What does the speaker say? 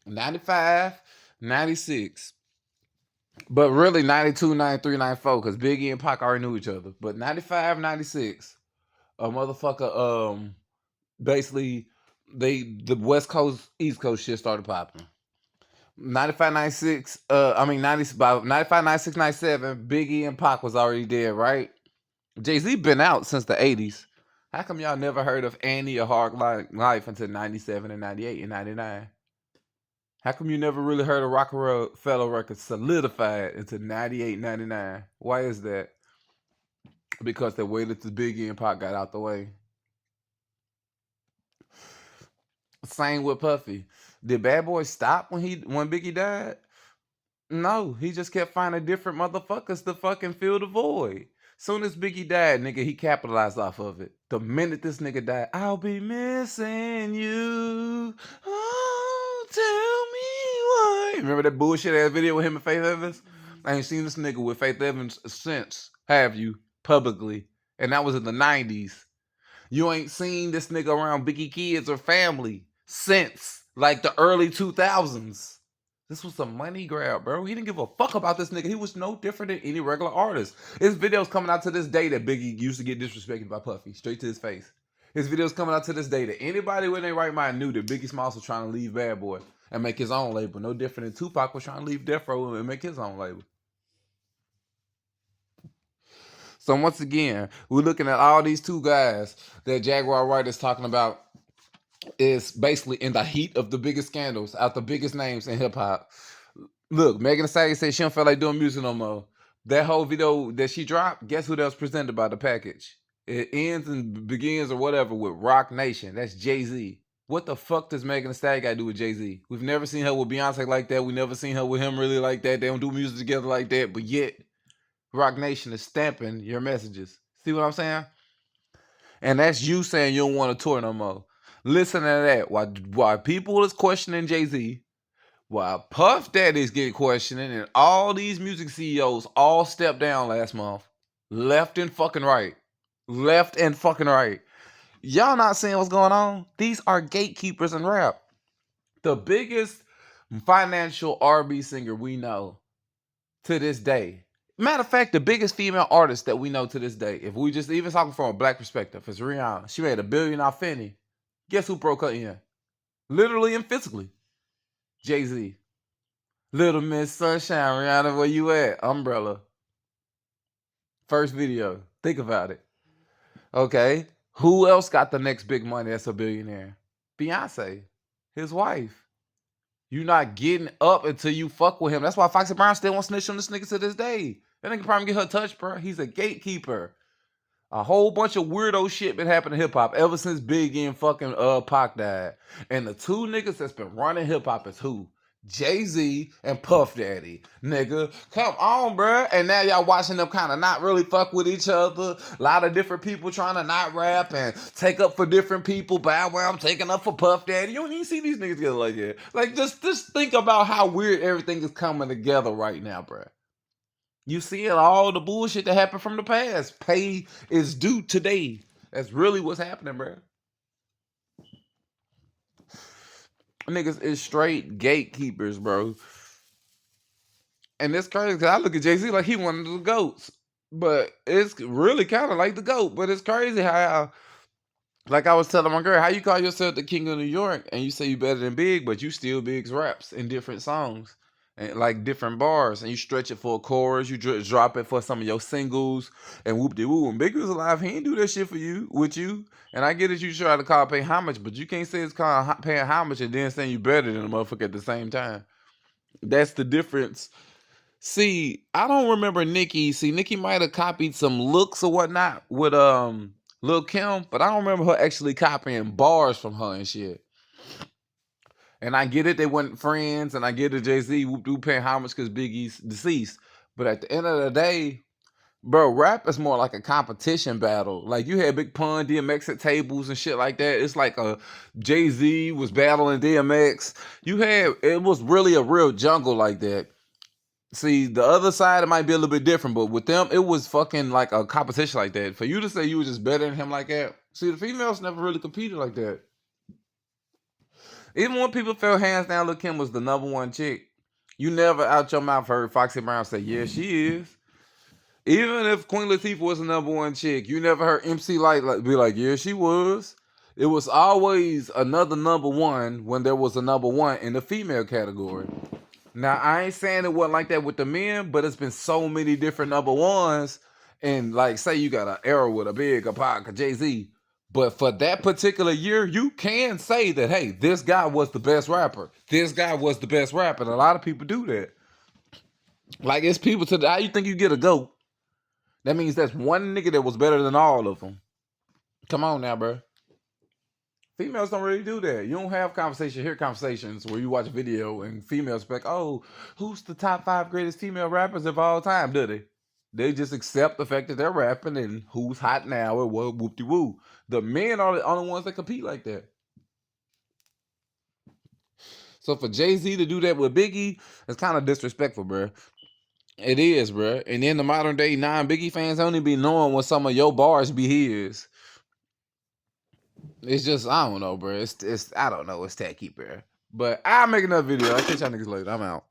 95, 96. But really 92, 93, 94, because Biggie and Pac already knew each other. But 95, 96, a motherfucker, basically, the West Coast, East Coast shit started popping. 95, 96, I mean, 90, about 95, 96, 97, Biggie and Pac was already dead, right? Jay-Z been out since the 80s. How come y'all never heard of Annie or Hard Life until 97 and 98 and 99? How come you never really heard of Rockefeller Records solidified into 98, 99? Why is that? Because they waited till Biggie and Pac got out the way. Same with Puffy. Did Bad Boy stop when Biggie died? No, he just kept finding different motherfuckers to fucking fill the void. Soon as Biggie died, nigga, he capitalized off of it. The minute this nigga died, I'll be missing you. Oh, tell me why. Remember that bullshit ass video with him and Faith Evans? I ain't seen this nigga with Faith Evans since, have you? Publicly. And that was in the 90s. You ain't seen this nigga around Biggie kids or family since like the early 2000s. This was a money grab, bro. He didn't give a fuck about this nigga. He was no different than any regular artist. His videos coming out to this day that Biggie used to get disrespected by Puffy, straight to his face. His videos coming out to this day that anybody with their right mind knew that Biggie Smalls was trying to leave Bad Boy and make his own label. No different than Tupac was trying to leave Death Row and make his own label. So once again, we're looking at all these two guys that Jaguar Wright is talking about is basically in the heat of the biggest scandals out the biggest names in hip hop. Look, Megan Thee Stallion said she don't feel like doing music no more. That whole video that she dropped, guess who that was presented by the package? It ends and begins or whatever with Rock Nation. That's Jay-Z. What the fuck does Megan Thee Stallion got to do with Jay-Z? We've never seen her with Beyonce like that. We never seen her with him really like that. They don't do music together like that. But yet, Rock Nation is stamping your messages. See what I'm saying? And that's you saying you don't want to tour no more. Listen to that. Why people is questioning Jay-Z, while Puff Daddy's getting questioning, and all these music CEOs all stepped down last month. Left and fucking right. Left and fucking right. Y'all not seeing what's going on? These are gatekeepers in rap. The biggest financial R&B singer we know to this day. Matter of fact, the biggest female artist that we know to this day, if we just even talking from a black perspective, is Rihanna. She made $1 billion off Fenty. Guess who broke her in? Literally and physically. Jay-Z. Little Miss Sunshine, Rihanna, where you at? Umbrella. First video. Think about it. Okay. Who else got the next big money that's a billionaire? Beyonce. His wife. You not getting up until you fuck with him. That's why Foxy Brown still won't snitch on this nigga to this day. That nigga probably get her touch, bro. He's a gatekeeper. A whole bunch of weirdo shit been happening in hip hop ever since Biggie and fucking Pac died. And the two niggas that's been running hip hop is who? Jay-Z and Puff Daddy. Nigga, come on, bruh. And now y'all watching them kind of not really fuck with each other. A lot of different people trying to not rap and take up for different people. Bow Wow, I'm taking up for Puff Daddy. You don't even see these niggas together like that. Like, just think about how weird everything is coming together right now, bruh. You see it, all the bullshit that happened from the past. Pay is due today. That's really what's happening, bro. Niggas is straight gatekeepers, bro. And it's crazy because I look at Jay-Z like he one of the GOATs. But it's really kind of like the GOAT. But it's crazy how, like I was telling my girl, how you call yourself the king of New York and you say you better than Big, but you still Big's raps in different songs. And like different bars, and you stretch it for a chorus, you drop it for some of your singles, and whoop de woo. When Big was alive, he ain't do that shit for you, with you. And I get it, you try to call pay homage, but you can't say it's called paying homage and then saying you better than a motherfucker at the same time. That's the difference. See, I don't remember Nicki. See, Nicki might have copied some looks or whatnot with Lil Kim, but I don't remember her actually copying bars from her and shit. And I get it, they weren't friends, and I get it, Jay-Z do paying homage because Biggie's deceased. But at the end of the day, bro, rap is more like a competition battle. Like, you had Big Pun, DMX at tables and shit like that. It's like a Jay-Z was battling DMX. It was really a real jungle like that. See, the other side, it might be a little bit different, but with them, it was fucking like a competition like that. For you to say you were just better than him like that, see, the females never really competed like that. Even when people felt hands down Lil' Kim was the number one chick, you never out your mouth heard Foxy Brown say, yeah, she is. Even if Queen Latifah was the number one chick, you never heard MC Light be like, yeah, she was. It was always another number one when there was a number one in the female category. Now, I ain't saying it wasn't like that with the men, but it's been so many different number ones. And like, say you got an era with a Big, a Pac, a Jay-Z. But for that particular year, you can say that, hey, this guy was the best rapper. This guy was the best rapper. And a lot of people do that. Like, it's people to how you think you get a GOAT? That means that's one nigga that was better than all of them. Come on now, bro. Females don't really do that. You don't have hear conversations where you watch a video and females be like, oh, who's the top 5 greatest female rappers of all time, do they? They just accept the fact that they're rapping and who's hot now and what whoop-de-woo. The men are the only ones that compete like that. So for Jay-Z to do that with Biggie, it's kind of disrespectful, bro. It is, bro. And then the modern day non-Biggie fans only be knowing what some of your bars be his. It's just, I don't know, bro. It's I don't know. It's tacky, bro. But I'll make another video. I'll catch y'all niggas later. I'm out.